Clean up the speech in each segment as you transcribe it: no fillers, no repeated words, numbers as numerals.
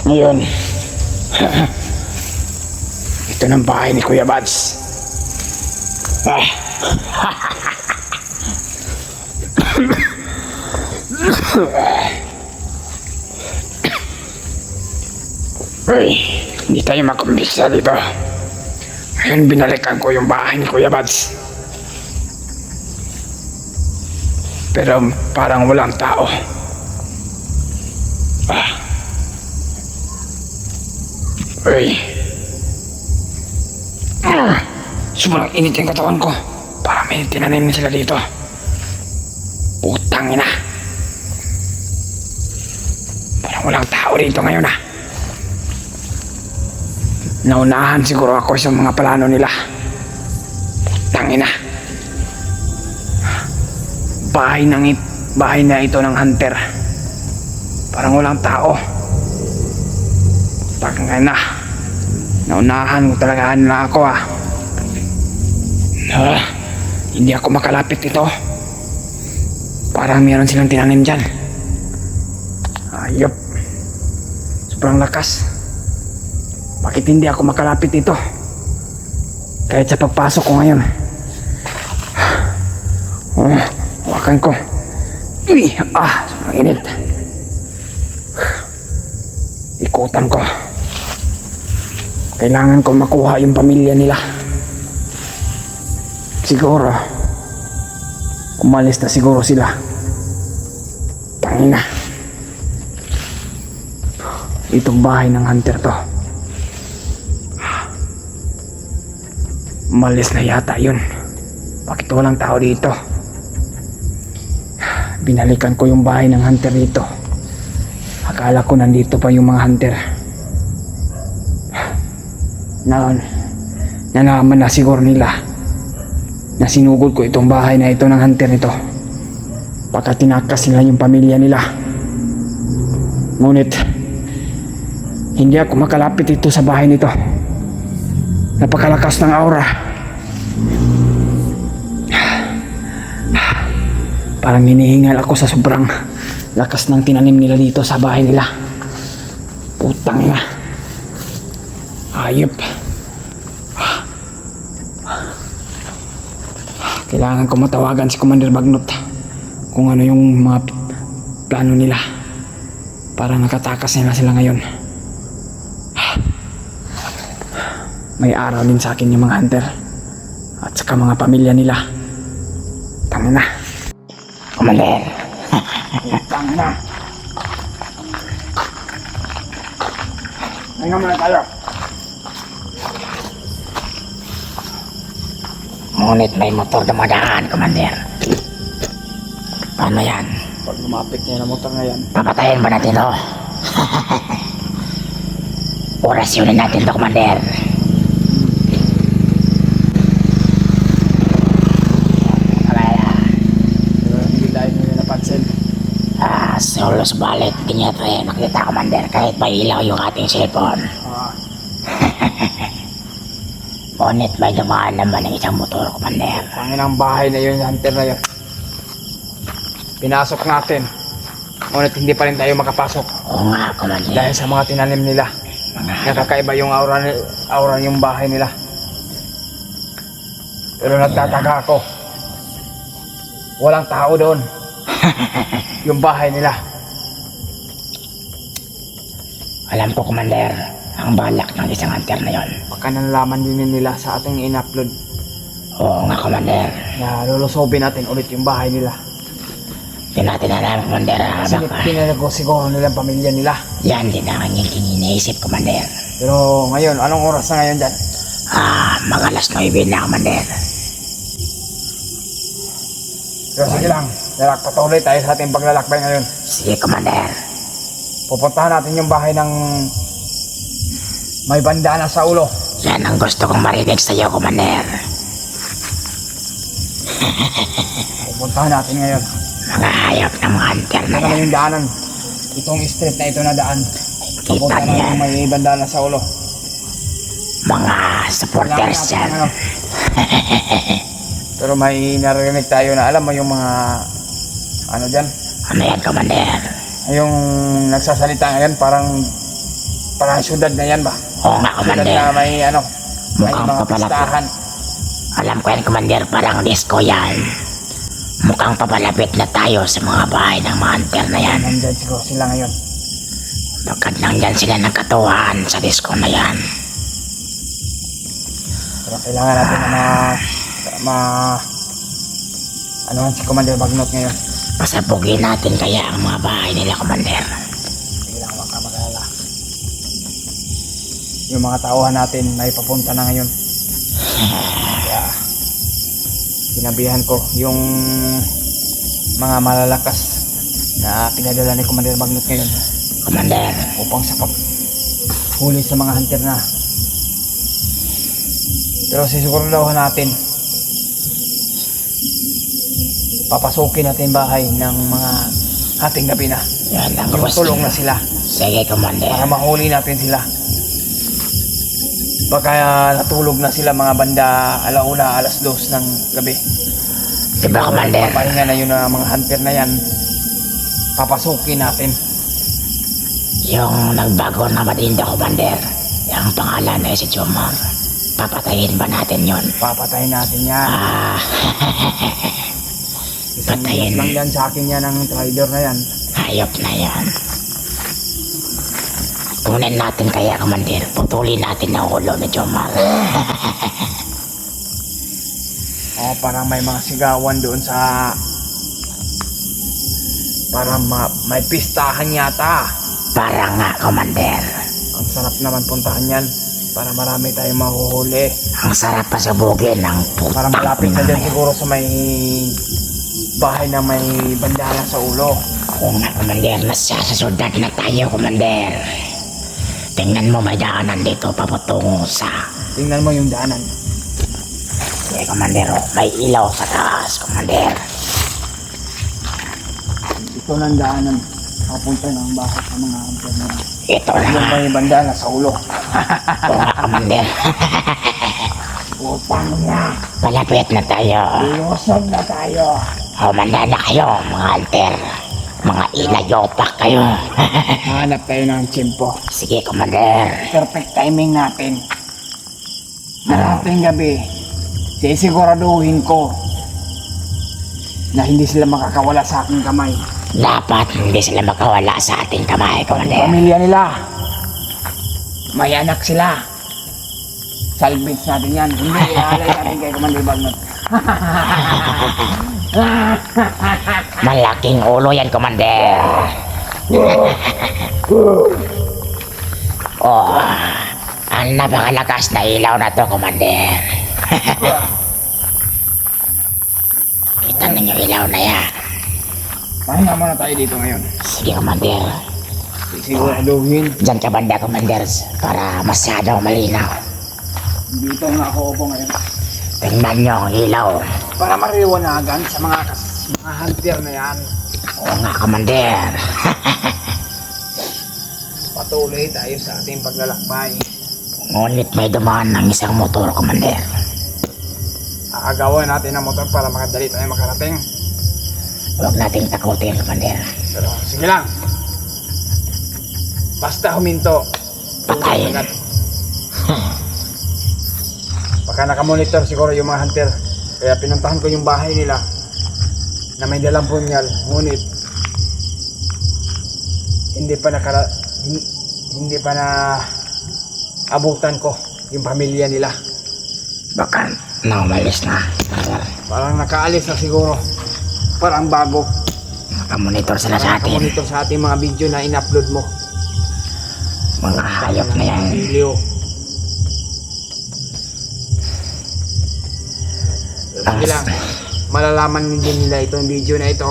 Ngayon, ito ng bahay ni Kuya Bads. Ah. Uy, hindi tayo makumbisa dito. Ngayon binalikan ko yung bahay ni Kuya Bads. Pero parang walang tao. Uy. Sobrang init yung katawan ko. Parang may tinanim sila dito. Putang ina. Parang walang tao dito ngayon ah. Naunahan siguro ako sa mga plano nila. Putang ina. Bahay na ito ng hunter. Parang walang tao. Putang ina. Naunahan ko talaga na ako ah. Hindi ako makalapit dito. Parang meron silang tinanim dyan. Ayop. Sobrang lakas. Bakit hindi ako makalapit dito? Kahit sa pagpasok ko ngayon. Hawakan ko. Uy! Sobrang init. Ikutan ko. Kailangan ko makuha yung pamilya nila. Siguro umalis na siguro sila. Tangina. Itong bahay ng hunter to. Umalis na yata yun. Bakit walang tao dito? Binalikan ko yung bahay ng hunter dito. Akala ko nandito pa yung mga hunter. Nalaman na siguro nila na sinugod ko itong bahay na ito ng hunter nito. Baka tinakas nila yung pamilya nila. Ngunit hindi ako makalapit dito sa bahay nito. Napakalakas ng aura. Parang hinihingal ako sa sobrang lakas ng tinanim nila dito sa bahay nila. Putang ina. Ayop. Kailangan ko matawagan si Commander Bagnot kung ano yung mga plano nila para nakatakas nila sila ngayon. May araw din sa akin yung mga hunter at saka mga pamilya nila. Tangina na. Commander. Tangina na. Ngayon muna tayo. Ngunit may motor dumadaan, Commander. Paano yan? Pag lumapit niya ng motor na yan, Papatayin ba natin to? Orasyonin natin to, Commander. hindi tayo nila napansin. Solo subalit, hindi niya tayo nakita, Commander, kahit pa ilaw yung ating cellphone. Ngunit may dumaan naman ng isang motor, Commander. Panginang bahay na yun, hunter na yun. Pinasok natin. Ngunit hindi pa rin tayo makapasok. Oo nga, Commander. Dahil sa mga tinanim nila. Nakakaiba yung aura yung bahay nila. Pero nagtataka ako. Walang tao doon. Yung bahay nila. Alam ko, Commander, ang balak ng isang hunter na yon. Baka nalaman din nila sa ating in-upload Oo nga, Commander. na lulusobin natin ulit yung bahay nila. Hindi natin alam, Commander. Kasi pinalago siguro nilang pamilya nila. Yan din ang kanyang iniisip, Commander. Pero ngayon, anong oras na ngayon dyan? Mga alas 9 na, Commander. Pero sige lang, patuloy tayo sa ating paglalakbay ngayon. Sige, Commander. Pupuntahan natin yung bahay ng may bandana sa ulo. Yan ang gusto kong marinig sa iyo, Commander. Pupuntahan natin ngayon. Mga hayop ng mga hunter na Ano yan. yung daanan? Itong street na ito na daan. Kita Pupuntahan niya. natin may bandana sa ulo. Mga supporters Kailangan yan. natin ng Pero may narinig tayo na alam mo yung mga ano dyan? Ano yan, Commander? Yung nagsasalita ngayon parang Parang syudad na yan ba? Oo nga, Syudad Commander. na may ano, may Mukhang mga papalapit. pistahan. Alam ko yan, Commander, parang disco yan. Mukhang papalapit na tayo sa mga bahay ng mga hunter na yan. Nandyan siguro sila ngayon. Bakit nandyan sila nagkatuwaan sa disco na yan? Pero kailangan natin na ano si Commander Bagnot ngayon. Pasabugin natin kaya ang mga bahay nila, Commander. Kailangan wag ka mag-alala. Yung mga tauhan natin may papunta na ngayon. Kaya sinabihan ko yung mga malalakas na pinadala ni Commander Bagnot ngayon Commander, upang sa huli sa mga hunter na. Pero sisiguraduhan natin papasukin natin bahay ng mga ating gabi na. yan ang Yung gusto. tulong na sila Sige, Commander. para mahuli natin sila. Baka natulog na sila mga banda alauna, alas 2 ng gabi. Diba, Commander? Papahinga na yun na mga hunter na yan. Papasukin natin. Yung nagbago na matindi, Commander. Yung pangalan ay si Jomar. Papatayin ba natin yon? Papatayin natin yan. Ah, Isang patayin. lang yan sa akin yan ang trader na yan. hayop na yan. Kunin natin kaya, Commander. Putulin natin ang ulo ni Jomar. Parang may mga sigawan doon sa parang may pistahan yata. Parang nga, Commander. Ang sarap naman puntahan yan para marami tayong mahuhuli. Ang sarap pasabugin ng Para putang malapit na ina dyan yan. siguro sa may bahay na may bandana sa ulo. Oo nga, Commander. Nasasasudad na tayo, Commander. Tingnan mo, may daanan dito papatungo sa... Tingnan mo yung daanan. Sige, Commander. Oh, may ilaw sa taas, Commander. Ito ng daanan. Papunta ng bahay sa mga hunter na Ito yung na. may bandana sa ulo. Oo nga, Commander. Upang na. Malapit na tayo. Ilusog na tayo. Humanda na kayo, mga alter. Mga ilayopak kayo. Hanap tayo ng tiyempo. Sige, Commander. Perfect timing natin. Darating gabi, sisiguraduhin ko na hindi sila makakawala sa aking kamay. Dapat hindi sila makawala sa ating kamay, Commander. Pamilya nila, may anak sila. Salvage natin yan. Hindi, ihalay natin kay Commander Bagnot. Malaking ulo yan, Commander. Oh, ang napakalakas na ilaw na to, Commander. Kita ninyo ilaw na yan. Pahinga muna tayo dito ngayon. Sige, Commander. Siguraduhin. Diyan ka banda, Commander, para masyadong malinaw. Dito na ako upo ngayon. Tingnan nyo ang ilaw. Para mariwanagan sa mga hunter na yan. Oo nga, Commander. Patuloy tayo sa ating paglalakbay. Ngunit may dumaan ng isang motor, Commander. Aagawan natin ang motor para makadali tayo makarating. Huwag nating takutin, Commander. Pero sige lang. Basta huminto. Patayin. Agad. Baka nakamonitor siguro yung mga hunter. Kaya pinuntahan ko yung bahay nila na may dalang punyal. Ngunit hindi pa na abutan ko yung pamilya nila. Baka naumalis na, Commander. Parang nakaalis na siguro. Parang bago. Nakamonitor sila sa atin. Nakamonitor sa ating mga video na in-upload mo. Mga hayop na yan. Video. Sige lang. Malalaman din nila itong video na ito.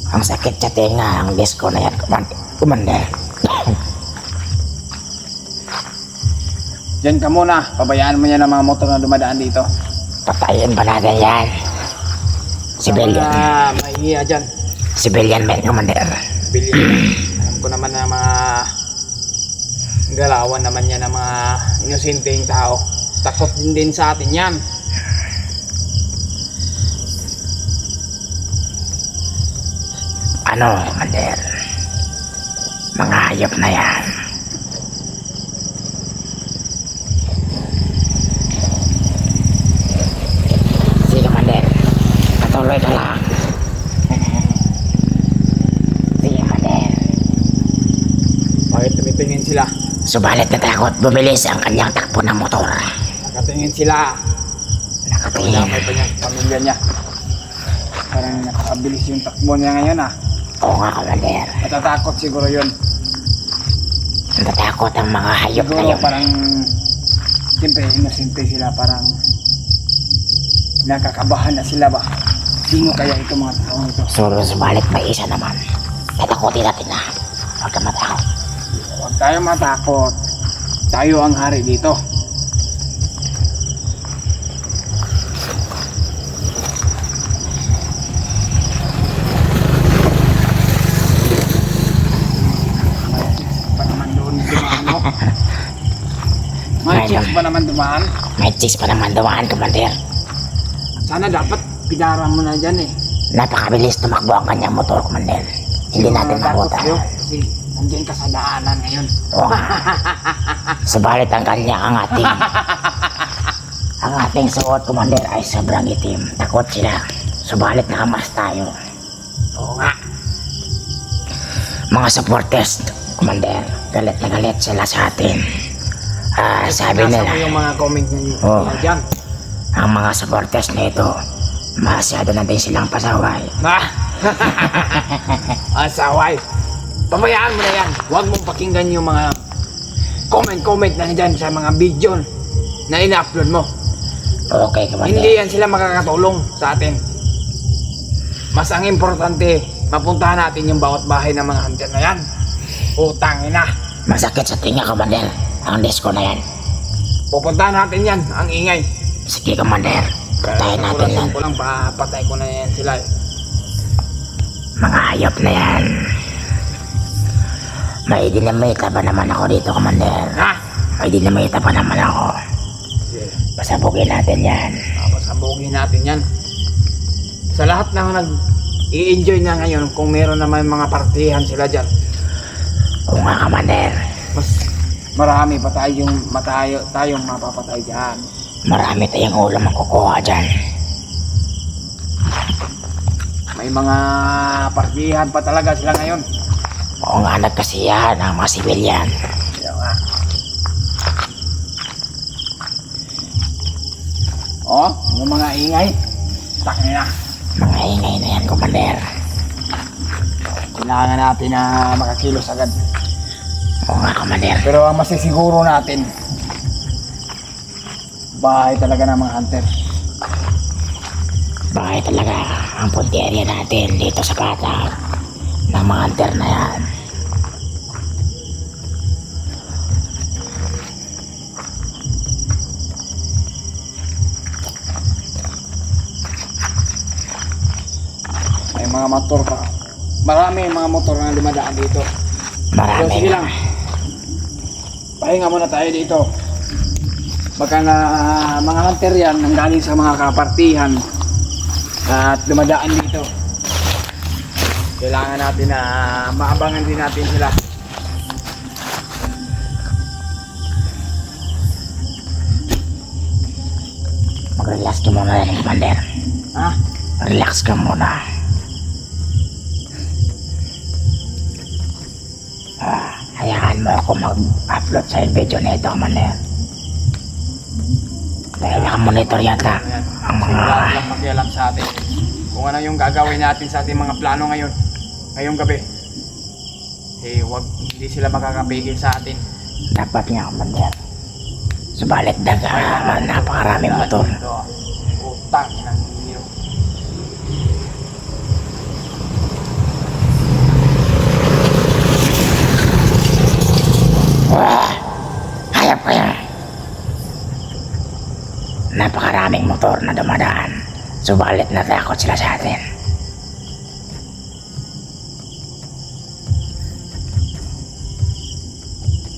Ang sakit sa tenga, ang disco na yan, Commander. Diyan ka muna. Pabayaan mo yan ang mga motor na dumadaan dito. Patayin ba natin yan? Civilian. Mahihiya dyan. Civilian men, Commander. Billion. Alam ko naman na mga galawan naman yan ng mga inosenteng tao. Takot din sa atin yan. Ano, Commander? Mga hayop na yan. Sige, Commander. Patuloy ka lang. Sige, Commander. Bakit tumitingin sila? Subalit natakot, bumilis ang kanyang takbo ng motor. Nakatingin sila. Nakatingin. Damay pa niya, pamilya niya. Parang nakakabilis yung takbo niya ngayon ah. Oo nga, Commander. Natatakot siguro yun. Natatakot ang mga hayop na Siguro yun. parang, siyempre inosente sila, parang nakakabahan na sila ba? Sino kaya itong mga tao ito? Subalit may isa naman. Tatakotin natin na. Huwag ka matakot. Huwag tayo matakot. Tayo ang hari dito. Pa naman doon dumaan, no? May chicks pa naman dumaan. May chicks pa naman dumaan, Commander. Sana dapat pidaran mo na dyan eh. Napakabilis tumakbo ang kanyang motor, Commander. Hindi natin Takot mabuta. kayo. Kasi nandiyan ka sa daanan ngayon. Oo nga. Subalit ang ang ating suot, Commander, ay sobrang itim. Takot sila. Subalit nakamas tayo. Oo nga. Mga supporters, Commander, galit na galit sila sa atin. Sabi Nasa nila, mo yung mga comment nila Oo. dyan. ang mga supporters na ito, masyado na din silang pasaway. Asaway. Pabayaan mo na yan. Huwag mong pakinggan yung mga comment na dyan sa mga video na ina-upload mo. Okay, Commander. Hindi yan sila makakatulong sa atin. Mas ang importante, mapuntahan natin yung bawat bahay ng mga hunter na yan. Utang ina. Masakit sa tinga, Commander. Ang disco na yan. Pupuntahan natin yan, ang ingay. Sige, Commander. Patayin natin yan. Ko lang, papatay ko na yan sila. Mga hayop na yan. May dinamita pa naman ako dito, Commander. Ha? May dinamita pa naman ako. Sige. Pasabugin natin yan. Pasabugin natin yan. Sa lahat ng nag-i-enjoy na ngayon, kung meron naman mga partihan sila dyan, Oo nga, Commander. mas marami pa tayong mapapatay dyan. Marami tayong ulam ang kukuha dyan. May mga partihan pa talaga sila ngayon. Oo nga, nagkasiyahan ang mga sibilyan. Kaya nga. Oh, yung mga ingay. Takin na. Mga ingay na yan, Commander. Kailangan natin na makakilos agad. Oo nga, Commander. Pero ang masisiguro natin, bahay talaga ng mga hunter. Bakit talaga ang punteria natin dito sa patag ng mga hunter na yan. May mga motor pa. Marami mga motor na dumadaan dito. Pero Marami sige na. lang. Pahinga muna tayo dito. Baka na mga hunter yan nanggaling sa mga kapartihan at dumadaan dito. Kailangan natin na maabangan din natin sila. Mag-relax ka muna yan, Commander. Ha? Relax ka muna. Hayaan mo ako mag-upload sa video na ito, Commander. Dahil nakamonitor yata Ayan. ang Kasi mga... wala lang pakialam sa atin. Kung ano yung gagawin natin sa ating mga plano ngayon, ngayong gabi, eh hindi sila makakapigil sa atin. Dapat nga, Commander. Subalit daga, napakaraming motor. Ito, utang ng iyo. Hayop kayo. Napakaraming motor na dumadaan. Subalit natakot sila sa atin.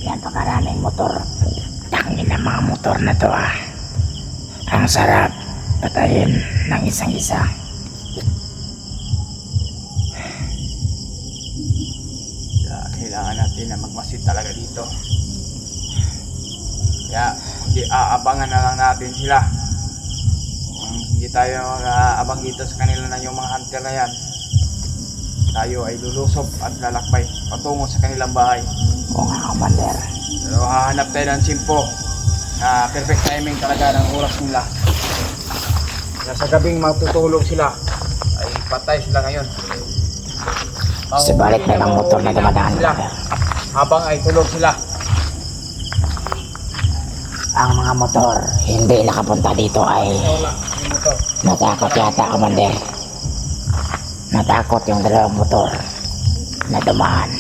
Napakaraming motor. Tangin na mga motor na to ah. Ang sarap patayin ng isang isa. Kailangan natin magmasid talaga dito. Kaya hindi aabangan na lang natin sila. Kung hindi tayo mag-aabang dito sa kanila na yung mga hunter na yan, tayo ay lulusob at lalakbay patungo sa kanilang bahay. Oo nga, Commander. Pero hahanap tayo ng simpo na perfect timing talaga ng oras nila. Kaya sa gabing matutulog sila ay patay sila ngayon. Subalit may mga motor na dumadaan, sila Commander. habang ay tulog sila. Ang mga motor hindi nakapunta dito ay Wala yung motor. natakot yata, Commander. Natakot yung dalawang motor na dumaan.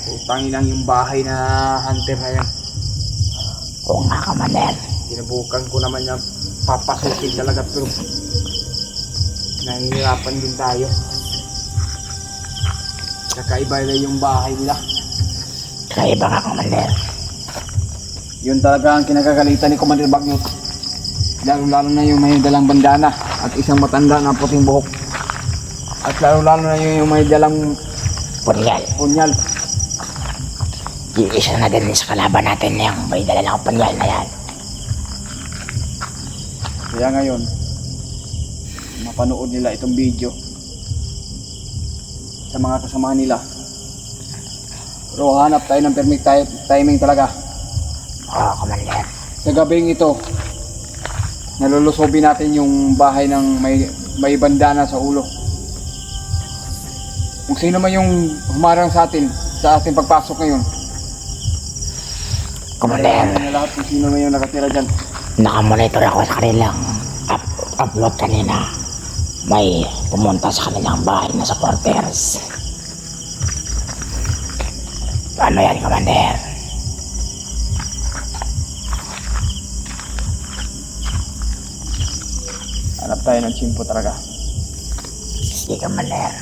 Utangin lang yung bahay na hunter na yan. Oo nga, Commander. Sinubukan ko naman yung papasukin talaga, pero nahihirapan din tayo. Kakaiba na yung bahay nila. Kaiba nga, Commander. Yun talaga ang kinagagalitan ni Commander Bagnot. Lalo-lalo na yung may dalang bandana at isang matanda na puting buhok. At lalo-lalo na yung may dalang Punyal. punyal. Iisa na din sa kalaban natin yung may dala ng punyal na yan. Kaya ngayon, mapanood nila itong video sa mga kasamahan nila. Pero hanap tayo ng perfect timing talaga. Oo, Commander. Sa gabing ito, nalulusobin natin yung bahay ng may bandana sa ulo. Kung sino man yung humarang sa ating pagpasok ngayon, Commander, nalalaman na lahat kung sino man yung nakatira dyan. nakamonitor ako sa kanilang upload kanina. May pumunta sa kanilang bahay na supporters. Ano yan, Commander? Hanap tayo ng chimpo talaga. Sige, Commander.